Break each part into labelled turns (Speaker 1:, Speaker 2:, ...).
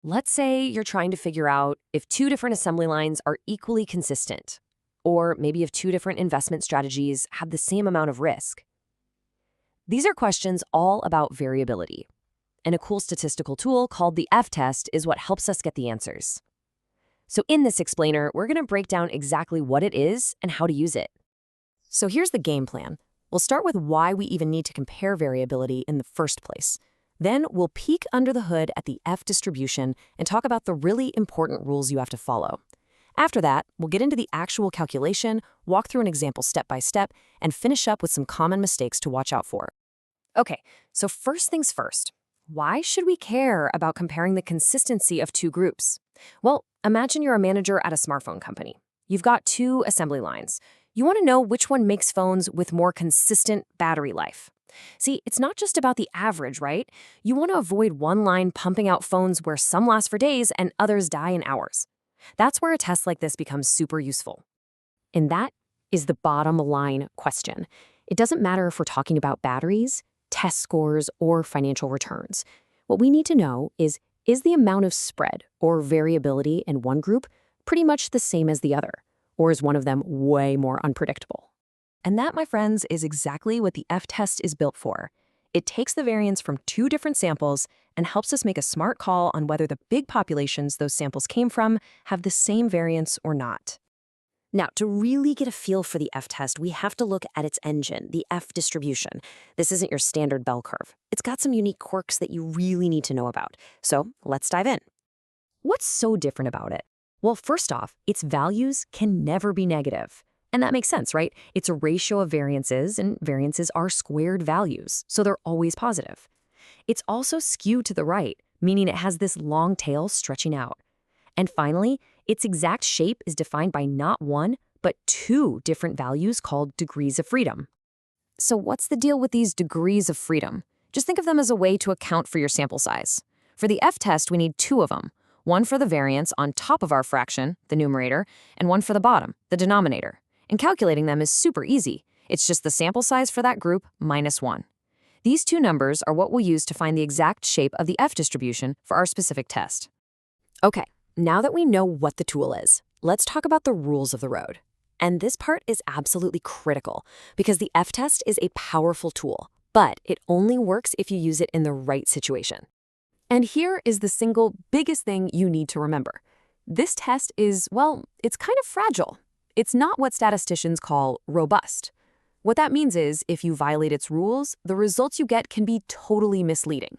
Speaker 1: Let's say you're trying to figure out if two different assembly lines are equally consistent, or maybe if two different investment strategies have the same amount of risk. These are questions all about variability, and a cool statistical tool called the F-test is what helps us get the answers. So in this explainer, we're going to break down exactly what it is and how to use it. So here's the game plan. We'll start with why we even need to compare variability in the first place. Then we'll peek under the hood at the F distribution and talk about the really important rules you have to follow. After that, we'll get into the actual calculation, walk through an example step by step, and finish up with some common mistakes to watch out for. Okay, so first things first. Why should we care about comparing the consistency of two groups? Well, imagine you're a manager at a smartphone company. You've got two assembly lines. You want to know which one makes phones with more consistent battery life. See, it's not just about the average, right? You want to avoid one line pumping out phones where some last for days and others die in hours. That's where a test like this becomes super useful. And that is the bottom line question. It doesn't matter if we're talking about batteries, test scores, or financial returns. What we need to know is the amount of spread or variability in one group pretty much the same as the other, or is one of them way more unpredictable? And that, my friends, is exactly what the F-test is built for. It takes the variance from two different samples and helps us make a smart call on whether the big populations those samples came from have the same variance or not. Now, to really get a feel for the F-test, we have to look at its engine, the F distribution. This isn't your standard bell curve. It's got some unique quirks that you really need to know about. So let's dive in. What's so different about it? Well, first off, its values can never be negative. And that makes sense, right? It's a ratio of variances, and variances are squared values, so they're always positive. It's also skewed to the right, meaning it has this long tail stretching out. And finally, its exact shape is defined by not one, but two different values called degrees of freedom. So what's the deal with these degrees of freedom? Just think of them as a way to account for your sample size. For the F-test, we need two of them. One for the variance on top of our fraction, the numerator, and one for the bottom, the denominator. And calculating them is super easy. It's just the sample size for that group minus 1. These two numbers are what we'll use to find the exact shape of the F distribution for our specific test. Okay, now that we know what the tool is, let's talk about the rules of the road. And this part is absolutely critical because the F-test is a powerful tool, but it only works if you use it in the right situation. And here is the single biggest thing you need to remember. This test is, well, it's kind of fragile. It's not what statisticians call robust. What that means is, if you violate its rules, the results you get can be totally misleading.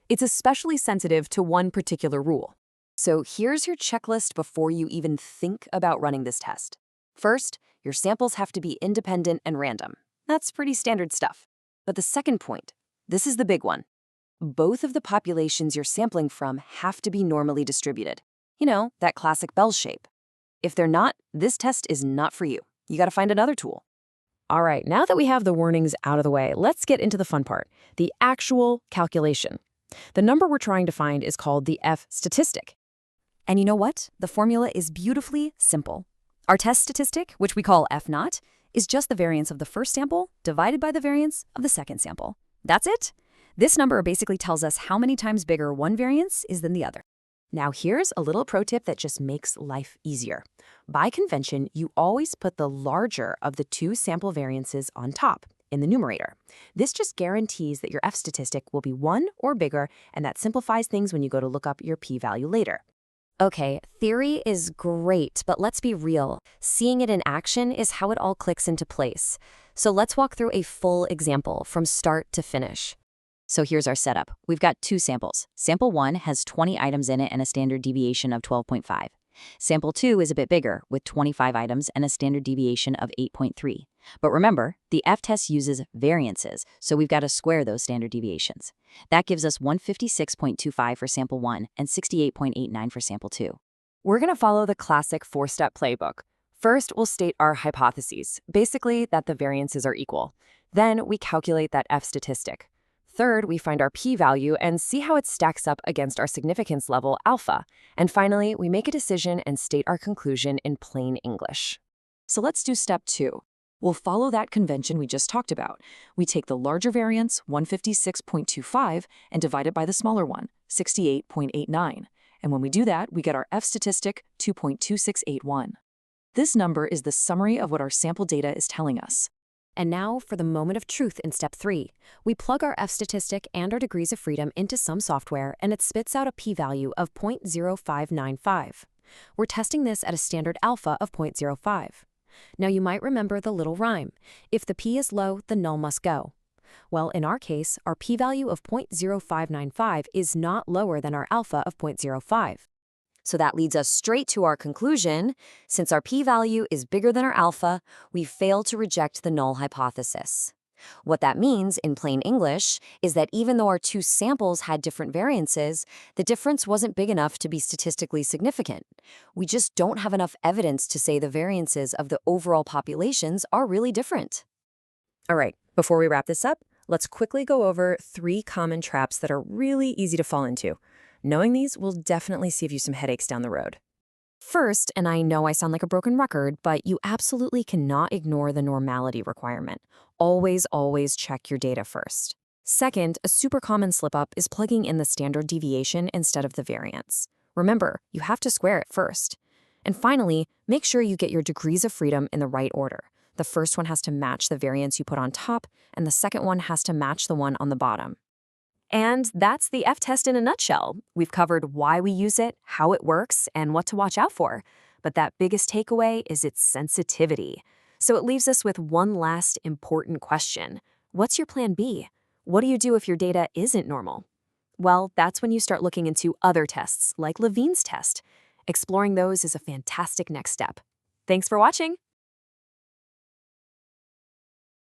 Speaker 1: It's especially sensitive to one particular rule. So here's your checklist before you even think about running this test. First, your samples have to be independent and random. That's pretty standard stuff. But the second point, this is the big one. Both of the populations you're sampling from have to be normally distributed. You know, that classic bell shape. If they're not, this test is not for you. You got to find another tool. All right, now that we have the warnings out of the way, let's get into the fun part, the actual calculation. The number we're trying to find is called the F statistic. And you know what? The formula is beautifully simple. Our test statistic, which we call F naught, is just the variance of the first sample divided by the variance of the second sample. That's it. This number basically tells us how many times bigger one variance is than the other. Now here's a little pro tip that just makes life easier. By convention, you always put the larger of the two sample variances on top, in the numerator. This just guarantees that your F statistic will be 1 or bigger, and that simplifies things when you go to look up your p-value later. Okay, theory is great, but let's be real. Seeing it in action is how it all clicks into place. So let's walk through a full example from start to finish. So here's our setup. We've got two samples. Sample 1 has 20 items in it and a standard deviation of 12.5. Sample 2 is a bit bigger, with 25 items and a standard deviation of 8.3. But remember, the F-test uses variances, so we've got to square those standard deviations. That gives us 156.25 for sample 1 and 68.89 for sample 2. We're going to follow the classic 4-step playbook. First, we'll state our hypotheses, basically that the variances are equal. Then we calculate that F statistic. Third, we find our p-value and see how it stacks up against our significance level alpha. And finally, we make a decision and state our conclusion in plain English. So let's do step 2. We'll follow that convention we just talked about. We take the larger variance, 156.25, and divide it by the smaller one, 68.89.
Speaker 2: And when we do that, we get our F statistic 2.2681. This number is the summary of what our sample data is telling us.
Speaker 1: And now for the moment of truth in step 3. We plug our F statistic and our degrees of freedom into some software, and it spits out a p-value of 0.0595. We're testing this at a standard alpha of 0.05. Now you might remember the little rhyme. If the p is low, the null must go. Well, in our case, our p-value of 0.0595 is not lower than our alpha of 0.05. So that leads us straight to our conclusion. Since our p-value is bigger than our alpha, we fail to reject the null hypothesis. What that means, in plain English, is that even though our two samples had different variances, the difference wasn't big enough to be statistically significant. We just don't have enough evidence to say the variances of the overall populations are really different. All right, before we wrap this up, let's quickly go over 3 common traps that are really easy to fall into. Knowing these will definitely save you some headaches down the road. First, and I know I sound like a broken record, but you absolutely cannot ignore the normality requirement. Always, always check your data first. Second, a super common slip-up is plugging in the standard deviation instead of the variance. Remember, you have to square it first. And finally, make sure you get your degrees of freedom in the right order. The first one has to match the variance you put on top, and the second one has to match the one on the bottom. And that's the F-test in a nutshell. We've covered why we use it, how it works, and what to watch out for. But that biggest takeaway is its sensitivity. So it leaves us with one last important question. What's your plan B? What do you do if your data isn't normal? Well, that's when you start looking into other tests, like Levine's test. Exploring those is a fantastic next step. Thanks for watching.